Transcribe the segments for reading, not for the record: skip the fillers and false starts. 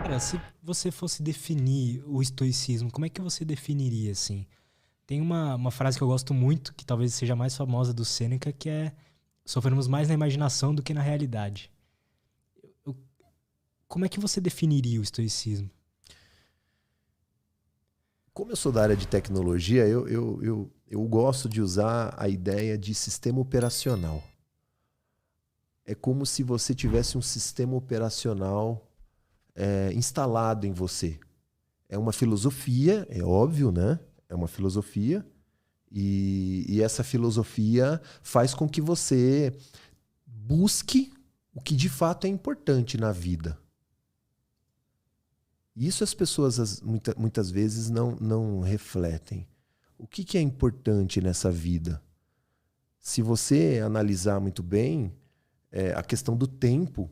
Cara, se você fosse definir o estoicismo, como é que você definiria, assim? Tem uma frase que eu gosto muito, que talvez seja a mais famosa do Sêneca, que é: sofremos mais na imaginação do que na realidade. Eu- Como é que você definiria o estoicismo? Como eu sou da área de tecnologia, eu gosto de usar a ideia de sistema operacional. É como se você tivesse um sistema operacional instalado em você. É uma filosofia, é óbvio, né? É uma filosofia. E essa filosofia faz com que você busque o que de fato é importante na vida. E isso as pessoas muitas vezes não refletem. O que é importante nessa vida? Se você analisar muito bem a questão do tempo,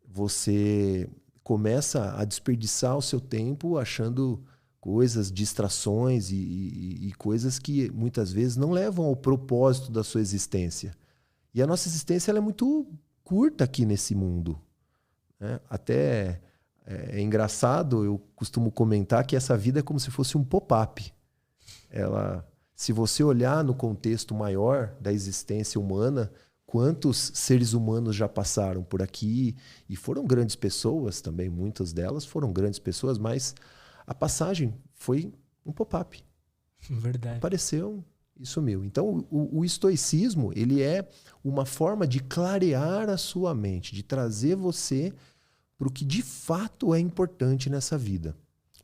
você começa a desperdiçar o seu tempo achando coisas, distrações e coisas que muitas vezes não levam ao propósito da sua existência. E a nossa existência ela é muito curta aqui nesse mundo, né? Até é engraçado, eu costumo comentar que essa vida é como se fosse um pop-up. Ela, se você olhar no contexto maior da existência humana, quantos seres humanos já passaram por aqui e foram grandes pessoas também, muitas delas foram grandes pessoas, mas a passagem foi um pop-up. Verdade. Apareceu e sumiu. Então, o estoicismo, ele é uma forma de clarear a sua mente, de trazer você para o que de fato é importante nessa vida.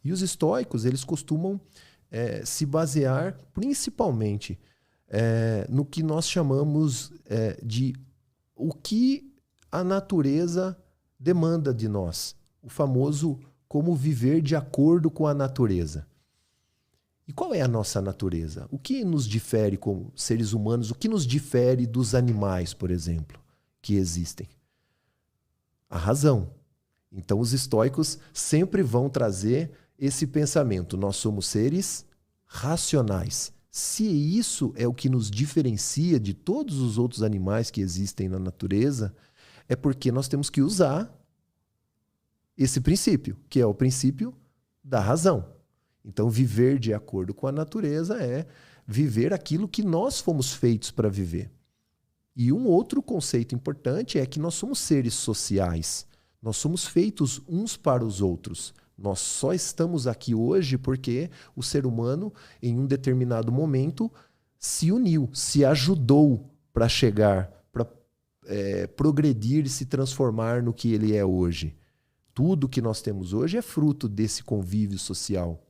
E os estoicos, eles costumam se basear principalmente no que nós chamamos de o que a natureza demanda de nós. O famoso como viver de acordo com a natureza. E qual é a nossa natureza? O que nos difere como seres humanos? O que nos difere dos animais, por exemplo, que existem? A razão. Então, os estoicos sempre vão trazer esse pensamento. Nós somos seres racionais. Se isso é o que nos diferencia de todos os outros animais que existem na natureza, é porque nós temos que usar esse princípio, que é o princípio da razão. Então, viver de acordo com a natureza é viver aquilo que nós fomos feitos para viver. E um outro conceito importante é que nós somos seres sociais. Nós somos feitos uns para os outros. Nós só estamos aqui hoje porque o ser humano, em um determinado momento, se uniu, se ajudou para chegar, para progredir e se transformar no que ele é hoje. Tudo que nós temos hoje é fruto desse convívio social.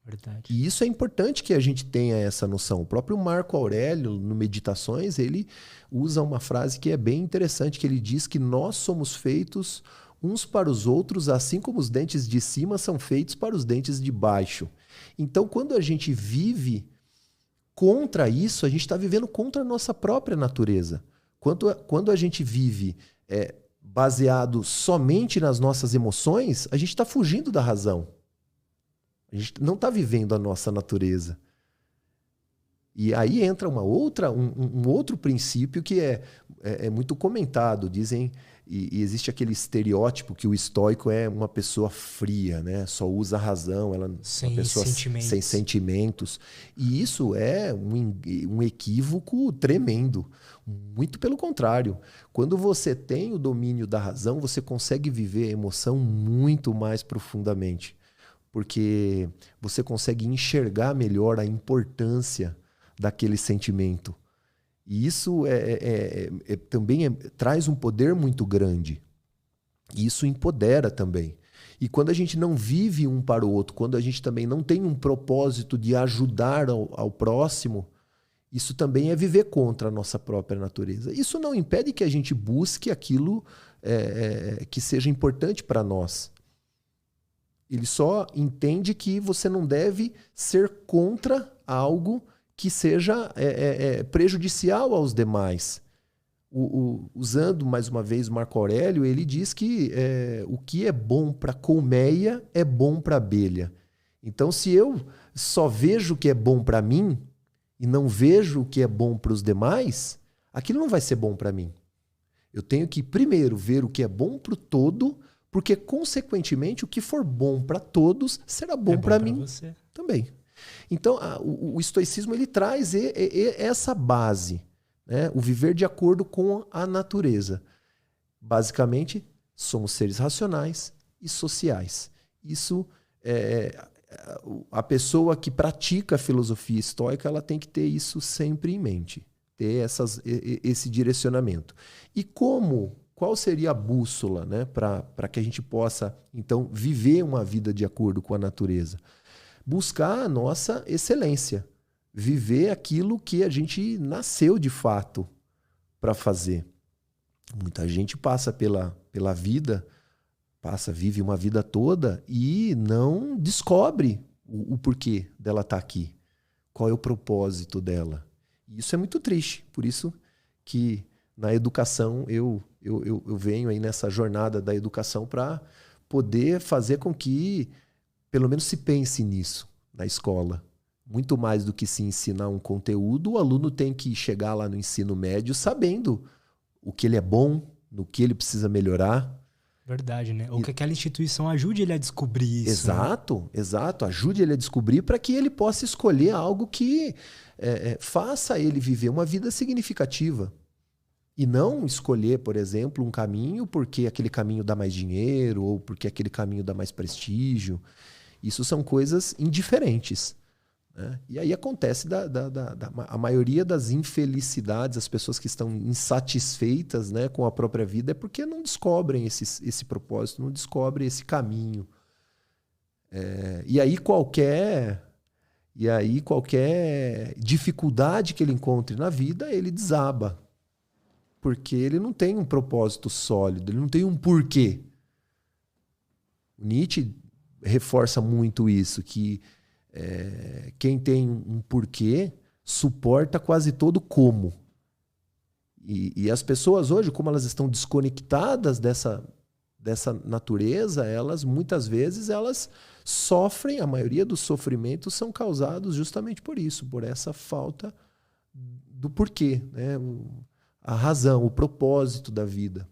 Verdade. E isso é importante que a gente tenha essa noção. O próprio Marco Aurélio, no Meditações, ele usa uma frase que é bem interessante, que ele diz que nós somos feitos uns para os outros, assim como os dentes de cima são feitos para os dentes de baixo. Então, quando a gente vive contra isso, a gente está vivendo contra a nossa própria natureza. Quando a gente vive baseado somente nas nossas emoções, a gente está fugindo da razão. A gente não está vivendo a nossa natureza. E aí entra um outro princípio que é muito comentado. Dizem, e existe aquele estereótipo que o estoico é uma pessoa fria, né? Só usa a razão, ela é uma Sem pessoa sentimentos. sem sentimentos. E isso é um equívoco tremendo. Muito pelo contrário. Quando você tem o domínio da razão, você consegue viver a emoção muito mais profundamente. Porque você consegue enxergar melhor a importância daquele sentimento. E isso também traz um poder muito grande. E isso empodera também. E quando a gente não vive um para o outro, quando a gente também não tem um propósito de ajudar ao próximo, isso também é viver contra a nossa própria natureza. Isso não impede que a gente busque aquilo que seja importante para nós. Ele só entende que você não deve ser contra algo que seja prejudicial aos demais. Usando mais uma vez Marco Aurélio, ele diz que o que é bom para a colmeia é bom para a abelha. Então, se eu só vejo o que é bom para mim e não vejo o que é bom para os demais, aquilo não vai ser bom para mim. Eu tenho que primeiro ver o que é bom para o todo, Porque, consequentemente, o que for bom para todos será bom para mim você também. Então, o estoicismo ele traz essa base, né? O viver de acordo com a natureza. Basicamente, somos seres racionais e sociais. Isso, a pessoa que pratica a filosofia estoica, ela tem que ter isso sempre em mente, ter esse direcionamento. E qual seria a bússola, né, para que a gente possa, então, viver uma vida de acordo com a natureza? Buscar a nossa excelência, viver aquilo que a gente nasceu de fato para fazer. Muita gente passa pela vida, vive uma vida toda e não descobre o porquê dela estar aqui, qual é o propósito dela. E isso é muito triste, por isso que na educação eu venho aí nessa jornada da educação para poder fazer com que pelo menos se pense nisso na escola. Muito mais do que se ensinar um conteúdo, o aluno tem que chegar lá no ensino médio sabendo o que ele é bom, no que ele precisa melhorar. Verdade, né? Ou que aquela instituição ajude ele a descobrir isso. Exato, né? Exato. Ajude ele a descobrir para que ele possa escolher algo que faça ele viver uma vida significativa. E não escolher, por exemplo, um caminho porque aquele caminho dá mais dinheiro ou porque aquele caminho dá mais prestígio. Isso são coisas indiferentes, né? E aí acontece a maioria das infelicidades, as pessoas que estão insatisfeitas, né, com a própria vida, é porque não descobrem esse propósito, não descobrem esse caminho. E aí qualquer dificuldade que ele encontre na vida, ele desaba. Porque ele não tem um propósito sólido, ele não tem um porquê. O Nietzsche reforça muito isso, que quem tem um porquê suporta quase todo como. E as pessoas hoje, como elas estão desconectadas dessa natureza, elas muitas vezes elas sofrem, a maioria dos sofrimentos são causados justamente por isso, por essa falta do porquê, né? A razão, o propósito da vida.